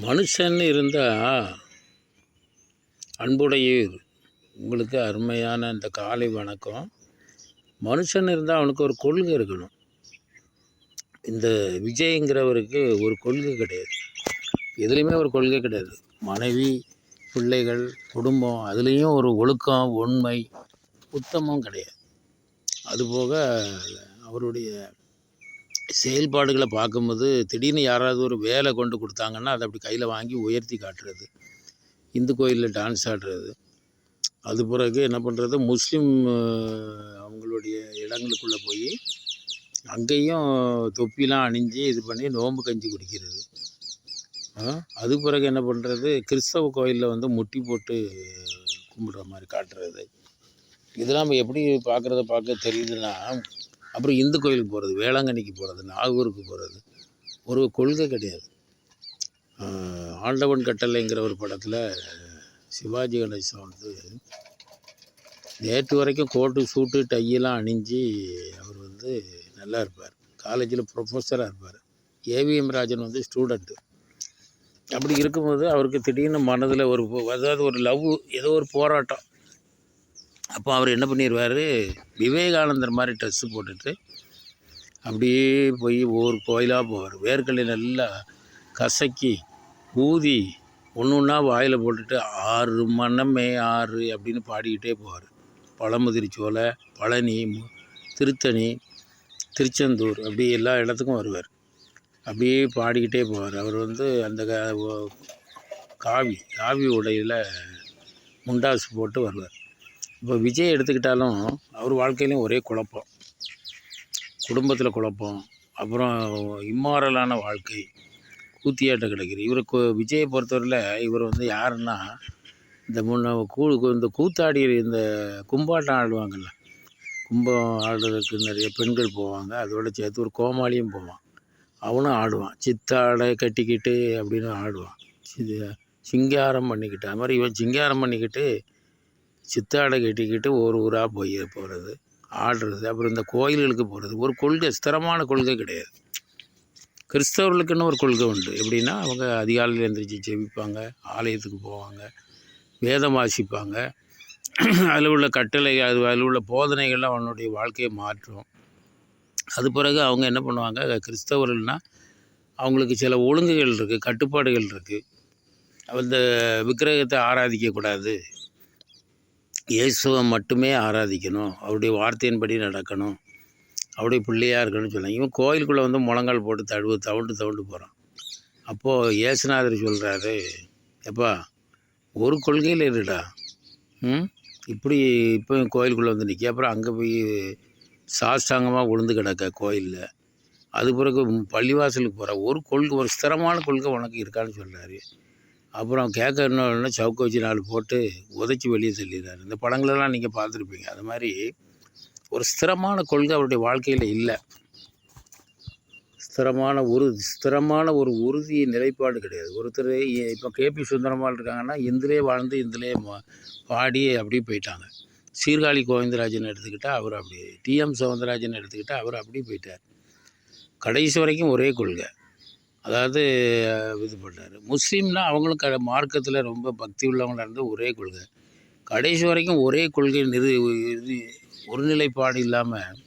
மனுஷன் இருந்தால் அன்புடையீர். உங்களுக்கு அருமையான இந்த காலை வணக்கம். மனுஷன் இருந்தால் அவனுக்கு ஒரு கொள்கை இருக்கணும். இந்த விஜய்ங்கிறவருக்கு ஒரு கொள்கை கிடையாது, எதுலேயுமே ஒரு கொள்கை கிடையாது. மனைவி, பிள்ளைகள், குடும்பம், அதுலேயும் ஒரு ஒழுக்கம், உண்மை, உத்தமம் கிடையாது. அதுபோக அவருடைய செயல்பாடுகளை பார்க்கும்போது திடீர்னு யாராவது ஒரு வேலை கொண்டு கொடுத்தாங்கன்னா அதை அப்படி கையில் வாங்கி உயர்த்தி காட்டுறது, இந்து கோயிலில் டான்ஸ் ஆடுறது, அது பிறகு என்ன பண்ணுறது, முஸ்லீம் அவங்களுடைய இடங்களுக்குள்ளே போய் அங்கேயும் தொப்பிலாம் அணிஞ்சு இது பண்ணி நோன்பு கஞ்சி குடிக்கிறது. அது பிறகு என்ன பண்ணுறது, கிறிஸ்தவ கோயிலில் வந்து முட்டி போட்டு கும்பிடுற மாதிரி காட்டுறது. இதெல்லாம் நம்ம எப்படி பார்க்க தெரியுதுன்னா, அப்புறம் இந்து கோயிலுக்கு போகிறது, வேளாங்கண்ணிக்கு போகிறது, நாகூருக்கு போகிறது, ஒரு கொள்கை கிடையாது. ஆண்டவன் கட்டளைங்கிற ஒரு படத்தில் சிவாஜி கணேசன் வந்து நேற்று வரைக்கும் கோட்டு சூட்டு டையெல்லாம் அணிஞ்சு அவர் வந்து நல்லா இருப்பார், காலேஜில் ப்ரொஃபஸராக இருப்பார். ஏவிஎம் ராஜன் வந்து ஸ்டூடெண்ட்டு. அப்படி இருக்கும்போது அவருக்கு திடீர்னு மனதில் அதாவது ஒரு லவ், ஏதோ ஒரு போராட்டம். அப்போ அவர் என்ன பண்ணிடுவார், விவேகானந்தர் மாதிரி ட்ரெஸ்ஸு போட்டுட்டு அப்படியே போய் ஒவ்வொரு கோயிலாக போவார். வேர்க்கடலை நல்லா கசக்கி ஊதி ஒன்று ஒன்றா வாயில் போட்டுட்டு 6 மனமே 6 அப்படின்னு பாடிக்கிட்டே போவார். பழமுதிர்ச்சோலை, பழனி, திருத்தணி, திருச்செந்தூர், அப்படி எல்லா இடத்துக்கும் வருவார். அப்படியே பாடிக்கிட்டே போவார். அவர் வந்து அந்த காவி உடையில் முண்டாசு போட்டு வருவார். இப்போ விஜய் எடுத்துக்கிட்டாலும் அவர் வாழ்க்கையிலையும் ஒரே குழப்பம், குடும்பத்தில் குழப்பம், அப்புறம் இம்மாரலான வாழ்க்கை, கூத்தியாட்டம் கிடைக்கிது. இவருக்கு விஜயை பொறுத்தவரையில் இவர் வந்து யாருன்னா, இந்த கூத்தாடி, இந்த கும்பாட்டம் ஆடுவாங்கள்ல, கும்பம் ஆடுறதுக்கு நிறைய பெண்கள் போவாங்க, அதோடு சேர்த்து ஒரு கோமாளியும் போவான், அவனும் ஆடுவான். சித்தாடை கட்டிக்கிட்டு அப்படின்னு ஆடுவான், சிங்காரம் பண்ணிக்கிட்டு. அது மாதிரி இவன் சிங்காரம் பண்ணிக்கிட்டு சித்தாடை கட்டிக்கிட்டு ஒரு ஊராக போகிறது, ஆடுறது, அப்புறம் இந்த கோயில்களுக்கு போகிறது. ஒரு கொள்கை, ஸ்திரமான கொள்கை கிடையாது. கிறிஸ்தவர்களுக்குன்னு ஒரு கொள்கை உண்டு. எப்படின்னா, அவங்க அதிகாலையில் எழுந்திரிச்சு ஜெபிப்பாங்க, ஆலயத்துக்கு போவாங்க, வேதம் வாசிப்பாங்க. அதில் உள்ள கட்டளை, அதில் உள்ள போதனைகள்லாம் அவனுடைய வாழ்க்கையை மாற்றும். அது பிறகு அவங்க என்ன பண்ணுவாங்க, கிறிஸ்தவர்கள்னால் அவங்களுக்கு சில ஒழுங்குகள் இருக்குது, கட்டுப்பாடுகள் இருக்குது. அந்த விக்கிரகத்தை ஆராதிக்கக்கூடாது, இயேசுவை மட்டுமே ஆராதிக்கணும், அவருடைய வார்த்தையின்படி நடக்கணும், அவருடைய பிள்ளையாக இருக்கணும்னு சொன்னாங்க. இவன் கோயிலுக்குள்ளே வந்து முழங்கால் போட்டு தவுண்டு போகிறான். அப்போது இயேசுநாதர் சொல்கிறாரு, எப்பா ஒரு கொள்கையில் இருடா, இப்படி இப்போ கோயிலுக்குள்ளே வந்து நிற்க, அப்புறம் அங்கே போய் சாஷ்டாங்கமாக விழுந்து கிடக்க கோயிலில், அது பிறகு பள்ளிவாசலுக்கு போகிற ஒரு கொள்கை, ஒரு ஸ்திரமான கொள்கை உனக்கு இருக்கான்னு சொல்கிறாரு. அப்புறம் கேட்க இன்னொன்று சவுக்க வச்சு 4 போட்டு உதைச்சி வெளியே தள்ளிடுறாரு. இந்த படங்களெல்லாம் நீங்கள் பார்த்துருப்பீங்க. அது மாதிரி ஒரு ஸ்திரமான கொள்கை அவருடைய வாழ்க்கையில் இல்லை. ஸ்திரமான ஒரு உறுதி நிலைப்பாடு கிடையாது. ஒருத்தர் இப்போ கேபி சுந்தரமால் இருக்காங்கன்னா, இந்திலே வாழ்ந்து இந்திலே பாடி அப்படியே போயிட்டாங்க. சீர்காழி கோவிந்தராஜன் எடுத்துக்கிட்டால் அவர் அப்படி, டிஎம் சவுந்தரராஜன் எடுத்துக்கிட்டால் அவர் அப்படி போயிட்டார். கடைசி வரைக்கும் ஒரே கொள்கை, அதாவது இது பண்ணார். முஸ்லீம்னால் அவங்களும் மார்க்கத்தில் ரொம்ப பக்தி உள்ளவங்களாக இருந்து ஒரே கொள்கை, கடைசி வரைக்கும் ஒரே கொள்கை ஒருநிலைப்பாடு இல்லாமல்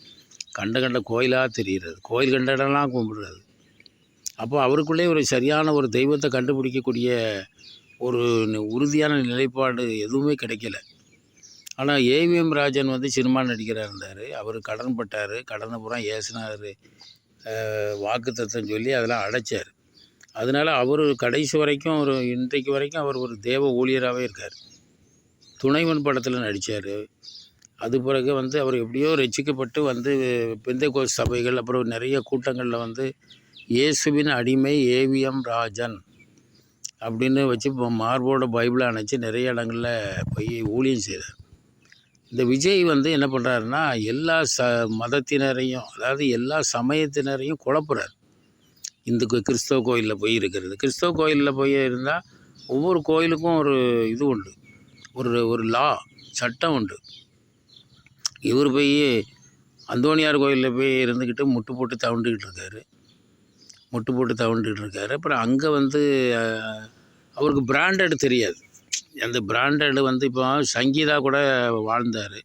கண்ட கோயிலாக தெரிகிறது, கோயில் கண்ட இடம்லாம் கும்பிடுறது. அப்போ அவருக்குள்ளே ஒரு சரியான ஒரு தெய்வத்தை கண்டுபிடிக்கக்கூடிய ஒரு உறுதியான நிலைப்பாடு எதுவுமே கிடைக்கல. ஆனால் ஏவிஎம் ராஜன் வந்து சினிமா நடிகராக இருந்தார். அவர் கடன் பட்டார், கடனை பூரா ஏசுனார், வாக்குத்தத்தம் சொல்லி அதெல்லாம் அடைச்சார். அதனால் அவர் கடைசி வரைக்கும் இன்றைக்கு வரைக்கும் அவர் ஒரு தேவ ஊழியராகவே இருக்கார். துணைவன் படத்தில் நடித்தார். அது பிறகு வந்து அவர் எப்படியோ ரட்சிக்கப்பட்டு வந்து பெந்தேகோஸ்து சபைகள், அப்புறம் நிறைய கூட்டங்களில் வந்து இயேசுவின் அடிமை ஏவிஎம் ராஜன் அப்படின்னு வச்சு மார்போட பைபிளை அணைச்சி நிறைய இடங்களில் போய் ஊழியம் செய்கிறார். இந்த விஜய் வந்து என்ன பண்ணுறாருன்னா, எல்லா மதத்தினரையும், அதாவது எல்லா சமயத்தினரையும் குழப்புறார். இந்த கிறிஸ்தவ கோயிலில் போய் இருக்கிறது, கிறிஸ்தவ கோயிலில் போய் இருந்தால் ஒவ்வொரு கோயிலுக்கும் ஒரு இது உண்டு, ஒரு லா, சட்டம் உண்டு. இவர் போய் அந்தோணியார் கோயிலில் போய் இருந்துக்கிட்டு முட்டு போட்டு தவுண்டுக்கிட்டு இருக்காரு. முட்டு போட்டு தவண்டுட்டு இருக்காரு. அப்புறம் அங்கே வந்து அவருக்கு பிராண்டட் தெரியாது. அந்த பிராண்டட் வந்து இப்போ சங்கீதா கூட வாழ்ந்தார்,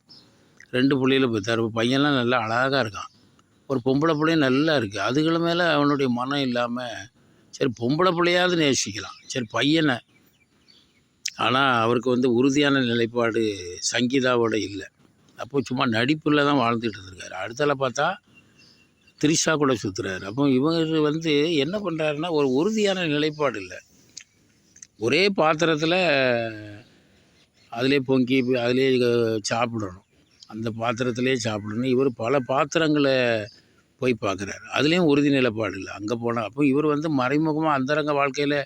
2 புள்ளையில பெற்றார். பையன்லாம் நல்லா அழகாக இருக்கான், ஒரு பொம்பளை பிள்ளையும் நல்லா இருக்குது. அதுகள் மேலே அவனுடைய மனம் இல்லாமல், சரி பொம்பளை பிள்ளையாவது நேசிக்கலாம், சரி பையனை. ஆனால் அவருக்கு வந்து உறுதியான நிலைப்பாடு சங்கீதாவோட இல்லை. அப்போ சும்மா நடிப்பில் தான் வாழ்ந்துட்டு இருந்திருக்காரு. அடுத்தால பார்த்தா த்ரிஷா கூட சுற்றுறாரு. அப்போ இவங்க வந்து என்ன பண்ணுறாருன்னா, ஒரு உறுதியான நிலைப்பாடு இல்லை. ஒரே பாத்திரத்தில் அதிலே பொங்கி அதிலே சாப்பிடணும், அந்த பாத்திரத்திலே சாப்பிடணும். இவர் பல பாத்திரங்களை போய் பார்க்குறாரு, அதுலேயும் உறுதி நிலைப்பாடு இல்லை. அங்கே போனால் அப்போ இவர் வந்து மறைமுகமாக அந்தரங்க வாழ்க்கையில்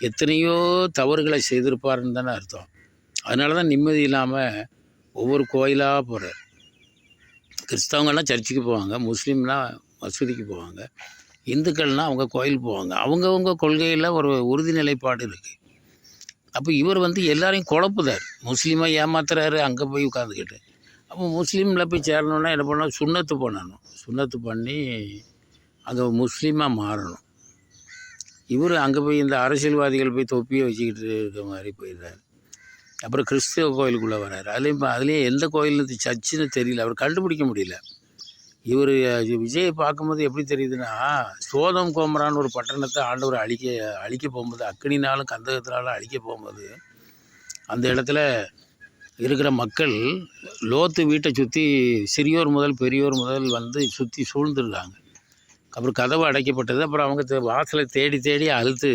எத்தனையோ தவறுகளை செய்திருப்பாருன்னு தானே அர்த்தம். அதனால தான் நிம்மதி இல்லாமல் ஒவ்வொரு கோயிலாக போகிறார். கிறிஸ்தவங்கள்லாம் சர்ச்சுக்கு போவாங்க, முஸ்லீம்னால் மசூதிக்கு போவாங்க, இந்துக்கள்னால் அவங்க கோயில் போவாங்க. அவங்கவுங்க கொள்கையில் ஒரு உறுதி நிலைப்பாடு இருக்குது. அப்போ இவர் வந்து எல்லாரையும் குழப்புதார், முஸ்லீமை ஏமாத்துறாரு அங்கே போய் உட்காந்துக்கிட்டு. அப்போ முஸ்லீமில் போய் சேரணுன்னா என்ன பண்ணணும், சுண்ணத்து பண்ணணும், சுண்ணத்து பண்ணி அங்கே முஸ்லீமாக மாறணும். இவர் அங்கே போய் இந்த அரசியல்வாதிகள் போய் தொப்பியை வச்சுக்கிட்டு இருக்க மாதிரி போயிடுறாரு. அப்புறம் கிறிஸ்தவ கோயிலுக்குள்ளே வர்றாரு. அதுலேயும் எந்த கோயில் சர்ச்சுன்னு தெரியல, அவர் கண்டுபிடிக்க முடியல. இவர் விஜயை பார்க்கும்போது எப்படி தெரியுதுன்னா, சோதம் கோமரான்னு ஒரு பட்டணத்தை ஆண்டவர் அழிக்க போகும்போது, அக்கினினாலும் கந்தகத்தினாலும் அழிக்க போகும்போது, அந்த இடத்துல இருக்கிற மக்கள் லோத்து வீட்டை சுற்றி சிறியோர் முதல் பெரியோர் முதல் வந்து சுற்றி சூழ்ந்துருக்காங்க. அப்புறம் கதவு அடைக்கப்பட்டது. அப்புறம் அவங்க வாசலை தேடி தேடி அழுத்து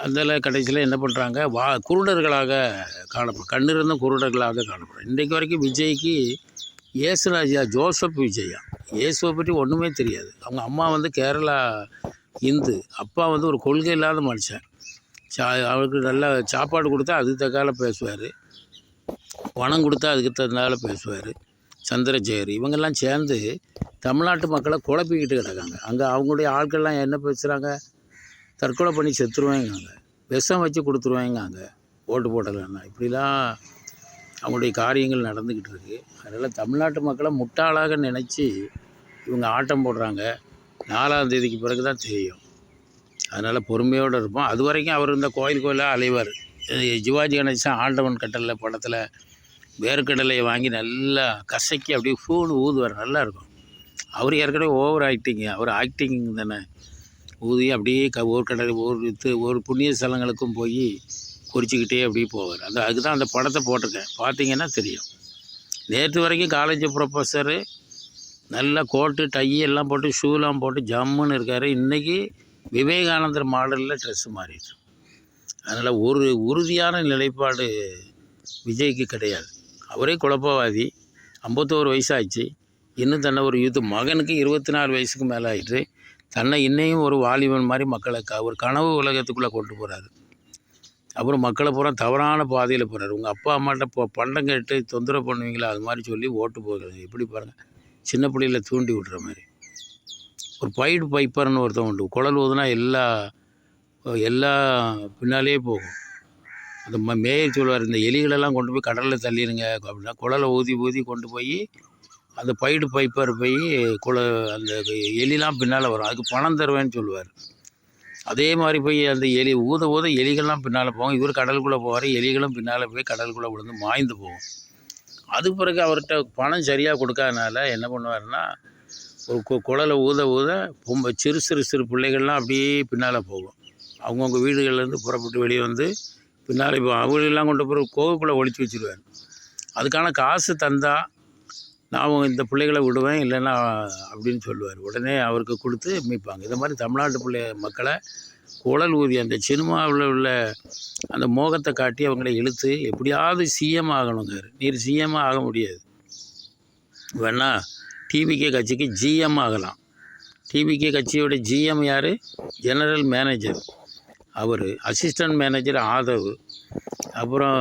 அதில் கடைசியில் என்ன பண்ணுறாங்க, குருடர்களாக காணப்படும், கண்ணு இருந்தும் குருடர்களாக காணப்படும். இன்றைக்கு வரைக்கும் விஜய்க்கு இயேசுராஜா ஜோசப் விஜயா இயேசுவை பற்றி ஒன்றுமே தெரியாது. அவங்க அம்மா வந்து கேரளா இந்து, அப்பா வந்து ஒரு கொள்கை இல்லாத மனுஷன். அவருக்கு நல்லா சாப்பாடு கொடுத்தா அதுக்கு தக்கால பேசுவார், பணம் கொடுத்தா அதுக்கு தகுந்தால பேசுவார். சந்திரசேகர் இவங்கெல்லாம் சேர்ந்து தமிழ்நாட்டு மக்களை குழப்பிக்கிட்டு கிடக்காங்க. அங்கே அவங்களுடைய ஆட்கள்லாம் என்ன பேசுகிறாங்க, தற்கொலை பண்ணி செத்துருவாங்க, விஷம் வச்சு கொடுத்துருவாங்க அங்கே ஓட்டு போடலைன்னா. இப்படிலாம் அவங்களுடைய காரியங்கள் நடந்துக்கிட்டு இருக்குது. அதனால் தமிழ்நாட்டு மக்களை முட்டாளாக நினச்சி இவங்க ஆட்டம் போடுறாங்க. 4ஆம் தேதிக்கு பிறகு தான் தெரியும். அதனால் பொறுமையோடு இருப்போம். அது வரைக்கும் அவர் இந்த கோயிலாக அலைவார். சிவாஜி கணேசன் ஆண்டவன் கட்டளை படத்தில் வேர்க்கடலையை வாங்கி நல்லா கசக்கி அப்படியே ஃபூன்னு ஊதுவார், நல்லாயிருக்கும். அவர் ஏற்கனவே ஓவர் ஆக்டிங்கு, அவர் ஆக்டிங் தானே. ஊதி அப்படியே ஒரு கடலை ஒரு புண்ணிய ஸ்தலங்களுக்கும் போய் குறிச்சிக்கிட்டே அப்படியே போவார். அதுக்கு தான் அந்த படத்தை போட்டிருக்கேன், பார்த்தீங்கன்னா தெரியும். நேற்று வரைக்கும் காலேஜ் ப்ரொஃபஸரு நல்லா கோட்டு டை எல்லாம் போட்டு ஷூலாம் போட்டு ஜம்முன்னு இருக்கார். இன்றைக்கி விவேகானந்தர் மாடலில் ட்ரெஸ்ஸு மாறிடுச்சு. அதனால் ஒரு உறுதியான நிலைப்பாடு விஜய்க்கு கிடையாது. அவரே குழப்பவாதி, 51 வயசாச்சு, இன்னும் தன்னை ஒரு மகனுக்கு 24 வயசுக்கு மேலே ஆகிட்டு தன்னை இன்னையும் ஒரு வாலிபன் மாதிரி மக்களை ஒரு கனவு உலகத்துக்குள்ளே கொண்டு போகிறாரு. அப்புறம் மக்களை பூரா தவறான பாதையில் போகிறார். உங்கள் அப்பா அம்மாட்ட பண்டம் கேட்டு தொந்தரவு பண்ணுவீங்களா, அது மாதிரி சொல்லி ஓட்டு போகிறது. எப்படி பாருங்கள், சின்ன பிள்ளையில் தூண்டி விட்ற மாதிரி. ஒரு பைப்பர்னு ஒருத்தன் உண்டு, குழல் ஊதுனா எல்லா பின்னாலே போகும். அந்த மேயர் சொல்லுவார், இந்த எலிகளெல்லாம் கொண்டு போய் கடலில் தள்ளிடுங்க அப்படின்னா, குழலை ஊதி ஊதி கொண்டு போய் அந்த பைப்பர் போய் அந்த எலிலாம் பின்னால் வரும், அதுக்கு பணம் தருவேன்னு சொல்லுவார். அதே மாதிரி போய் அந்த ஊத எலிகள்லாம் பின்னால் போகும். இவர் கடலுக்குள்ளே போவார், எலிகளும் பின்னால் போய் கடலுக்குள்ளே விழுந்து மாய்ந்து போகும். அதுக்கு பிறகு அவர்கிட்ட பணம் சரியாக கொடுக்காதனால என்ன பண்ணுவார்னா, ஒரு குழலை ஊத சிறு பிள்ளைகள்லாம் அப்படியே பின்னால் போகும். அவங்கவுங்க வீடுகள்லேருந்து புறப்பட்டு வெளியே வந்து பின்னால் இப்போ அவங்களெல்லாம் கொண்டு போய் கோவுக்குள்ளே ஒழித்து வச்சுருவார். அதுக்கான காசு தந்தால் நான் இந்த பிள்ளைகளை விடுவேன், இல்லைன்னா அப்படின்னு சொல்லுவார். உடனே அவருக்கு கொடுத்து மீட்பாங்க. இந்த மாதிரி தமிழ்நாட்டு மக்களை குழல் ஊதி அந்த சினிமாவில் உள்ள அந்த மோகத்தை காட்டி அவங்கள இழுத்து எப்படியாவது சிஎம் ஆகணுங்க. நீர் சிஎம் ஆக முடியாது, வேணா டிவிகே கட்சிக்கு ஜிஎம் ஆகலாம். டிவிகே கட்சியோட ஜிஎம் யார், ஜெனரல் மேனேஜர் அவர், அசிஸ்டன்ட் மேனேஜர் ஆதவ், அப்புறம்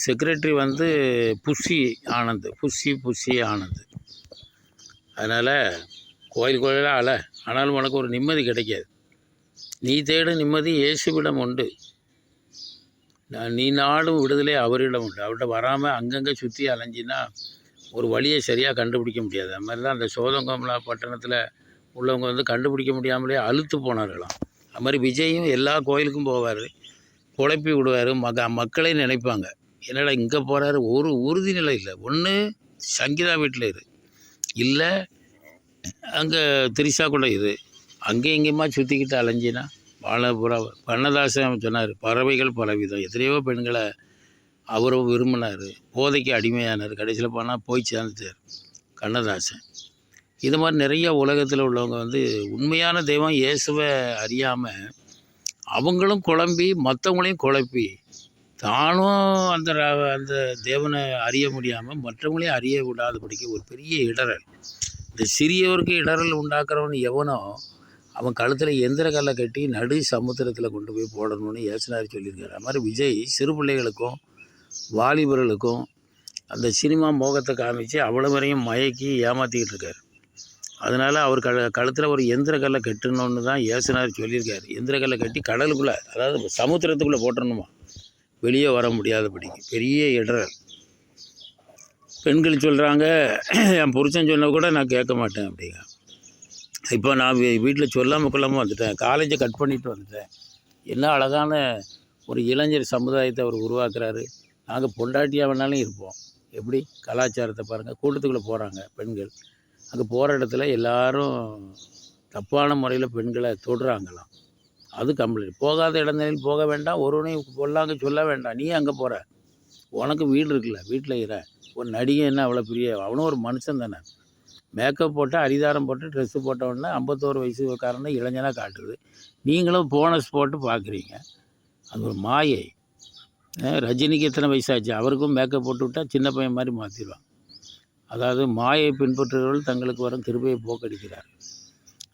செக்ரட்டரி வந்து புஷி ஆனந்த். அதனால் கோயிலாக ஆனாலும் உனக்கு ஒரு நிம்மதி கிடைக்காது. நீ தேடும் நிம்மதி இயேசுவிடம் உண்டு, நீ நாடும் விடுதலை அவரிடம் உண்டு. அவர்கிட்ட வராமல் அங்கங்கே சுற்றி அலைஞ்சின்னா ஒரு வழியை சரியாக கண்டுபிடிக்க முடியாது. அது மாதிரி தான் அந்த சோதங்கோமலா பட்டணத்தில் உள்ளவங்க வந்து கண்டுபிடிக்க முடியாமலே அலுத்து போனார்களாம். அது மாதிரி விஜயும் எல்லா கோயிலுக்கும் போவார், குழப்பி விடுவார். மக்களே நினைப்பாங்க, என்னடா இங்கே போகிறாரு, ஒரு உறுதிநிலை இல்லை. ஒன்று சங்கீதா வீட்டில் இரு, இல்லை அங்கே திரிசா கூட இரு, அங்கே எங்கேயுமா சுற்றிக்கிட்டு அலைஞ்சினா வாழப்புறா. கண்ணதாசன் சொன்னார், பறவைகள் பலவிதம். எத்தனையோ பெண்களை அவரும் விரும்பினார், போதைக்கு அடிமையானார், கடைசியில் போனால் போய் சேர்ந்துட்டார் கண்ணதாசன். இது மாதிரி நிறைய உலகத்தில் உள்ளவங்க வந்து உண்மையான தெய்வம் இயேசுவை அறியாமல் அவங்களும் குழம்பி மற்றவங்களையும் குழப்பி தானும் அந்த தேவனை அறிய முடியாமல் மற்றவங்களையும் அறிய விடாதபடிக்கு ஒரு பெரிய இடரல். இந்த சிறியவருக்கு இடரல் உண்டாக்குறவன் எவனோ அவன் கழுத்தில் எந்திர கல்லை கட்டி நடு சமுத்திரத்தில் கொண்டு போய் போடணும்னு இயேசுனார் சொல்லியிருக்காரு. அது மாதிரி விஜய் சிறு பிள்ளைகளுக்கும் வாலிபர்களுக்கும் அந்த சினிமா மோகத்தை காமிச்சு அவ்வளோ வரையும் மயக்கி ஏமாற்றிக்கிட்டு இருக்கார். அதனால் அவர் கழுத்தில் ஒரு எந்திர கல்லை கட்டணுன்னு தான் இயேசுனார் சொல்லியிருக்காரு. எந்திர கல்லை கட்டி கடலுக்குள்ளே, அதாவது சமுத்திரத்துக்குள்ளே போட்டணுமா, வெளியே வர முடியாதபடிக்கு. பெரிய இடரல். பெண்கள் சொல்கிறாங்க, என் புருஷன் சொன்ன கூட நான் கேட்க மாட்டேன் அப்படிங்க. இப்போ நான் வீட்டில் சொல்லாமல் வந்துட்டேன், காலேஜை கட் பண்ணிட்டு வந்துட்டேன். என்ன அழகான ஒரு இளைஞர் சமுதாயத்தை அவர் உருவாக்குறாரு. நாங்கள் பொண்டாட்டியாக வேணாலும் இருப்போம். எப்படி கலாச்சாரத்தை பாருங்கள். கூட்டத்துக்குள்ளே போகிறாங்க பெண்கள், அங்கே போகிற இடத்துல எல்லாரும் தப்பான முறையில் பெண்களை தொடுறாங்களாம். அது கம்ப்ளைண்ட். போகாத இடங்களில் போக வேண்டாம், ஒருவனையும் பொல்லாங்க சொல்ல வேண்டாம். நீ அங்கே போகிற, உனக்கு வீடு இருக்குல்ல, வீட்டில் இற. ஒரு நடிகை என்ன அவ்வளோ பெரிய, அவனும் ஒரு மனுஷன் தானே. மேக்கப் போட்டு அரிதாரம் போட்டு ட்ரெஸ்ஸு போட்டவுடனே 51 வயசுக்காரனை இளைஞனாக காட்டுது. நீங்களும் போனஸ் போட்டு பார்க்குறீங்க. அது ஒரு மாயை. ரஜினிக்கு எத்தனை வயசாச்சு, அவருக்கும் மேக்கப் போட்டு விட்டால் சின்ன பையன் மாதிரி மாற்றிடுவாங்க. அதாவது மாயை பின்பற்றுகிறவர்கள் தங்களுக்கு வரும் கிருபையை போக்கடிக்கிறார்.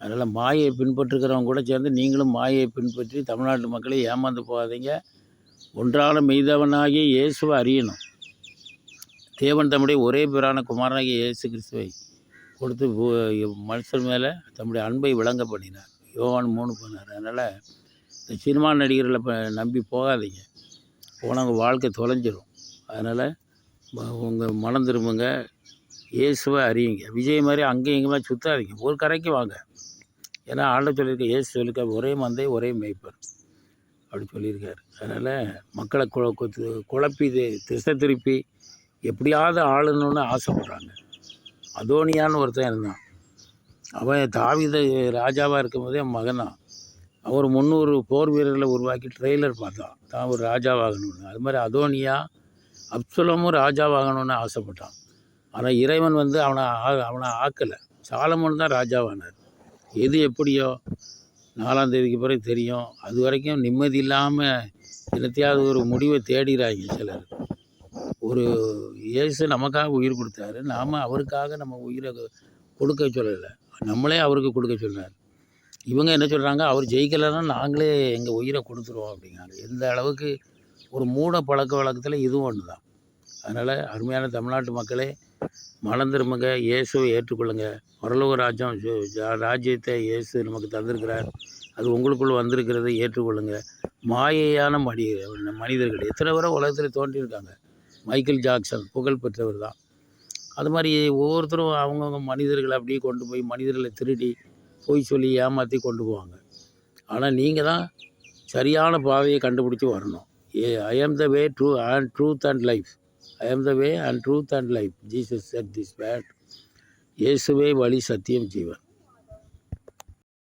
அதனால் மாயை பின்பற்றுகிறவங்க கூட சேர்ந்து நீங்களும் மாயை பின்பற்றி தமிழ்நாட்டு மக்களை ஏமாந்து போகாதீங்க. ஒன்றான மெய்தவனாகிய இயேசுவை அறியணும். தேவன் தம்முடைய ஒரே பேரான குமாரனாகிய இயேசு கிறிஸ்துவை கொடுத்து மனுஷன் மேலே தம்முடைய அன்பை விளங்க பண்ணினார். யோவான் 3 பண்ணார். அதனால் இந்த சினிமா நடிகர்களை நம்பி போகாதீங்க, போனவங்க வாழ்க்கை தொலைஞ்சிரும். அதனால் உங்கள் மனம் திரும்புங்க, இயேசுவை அறியுங்க. விஜய் மாதிரி அங்கேயும் இங்கேயுமே சுற்றாதீங்க, ஒரு கரைக்கு வாங்க. ஏன்னா ஆண்ட சொல்லியிருக்க, இயேசு சொல்லியிருக்க, ஒரே மந்தை ஒரே மேய்ப்பர் அப்படி சொல்லியிருக்காரு. அதனால் மக்களை குழப்பி திசை திருப்பி எப்படியாவது ஆளணுன்னு ஆசைப்படுறாங்க. அதோனியான்னு ஒருத்தன் இருந்தான், அவன் தாவீது ராஜாவாக இருக்கும்போதே அவன் மகனான். அவர் 300 போர் வீரர்களை உருவாக்கி ட்ரெய்லர் பார்த்தான், தான் ஒரு ராஜாவாகணும்னு. அது மாதிரி அதோனியா அப்சலோமும் ராஜாவாகணும்னு ஆசைப்பட்டான். ஆனால் இறைவன் வந்து அவனை ஆக்கலை. சாலமோன் தான் ராஜாவானார். எது எப்படியோ 4ஆம் தேதிக்கு பிறகு தெரியும். அது வரைக்கும் நிம்மதி இல்லாமல் என்னத்தையாவது ஒரு முடிவை தேடிறாங்க சிலர். ஒரு இயேசு நமக்காக உயிர் கொடுத்தாரு, நாம் அவருக்காக நம்ம உயிரை கொடுக்க சொல்லலை, நம்மளே அவருக்கு கொடுக்க சொன்னார். இவங்க என்ன சொல்கிறாங்க, அவர் ஜெயிக்கலைன்னா நாங்களே எங்கள் உயிரை கொடுத்துருவோம் அப்படிங்கிறாங்க. எந்த அளவுக்கு ஒரு மூட பழக்க வழக்கத்தில் இதுவும் ஒன்று தான். அதனால் அருமையான தமிழ்நாட்டு மக்களே, மனம் திரும்புங்க, இயேசுவை ஏற்றுக்கொள்ளுங்க. பரலோக ராஜ்யத்தை இயேசு நமக்கு தந்திருக்கிறார், அது உங்களுக்குள் வந்திருக்கிறதை ஏற்றுக்கொள்ளுங்க. மாயையான மனிதர்கள் எத்தனை பேரை உலகத்தில் தோன்றியிருக்காங்க. மைக்கேல் ஜாக்சன் புகழ் பெற்றவர் தான். அது மாதிரி ஒவ்வொருத்தரும் அவங்கவுங்க மனிதர்களை அப்படியே கொண்டு போய் மனிதர்களை திருடி போய் சொல்லி ஏமாற்றி கொண்டு போவாங்க. ஆனால் நீங்கள் தான் சரியான பாதையை கண்டுபிடிச்சி வரணும். I am the way truth and life. I am the way and truth and life. Jesus said this word. இயேசுவே வழி, சத்தியம், ஜீவன்.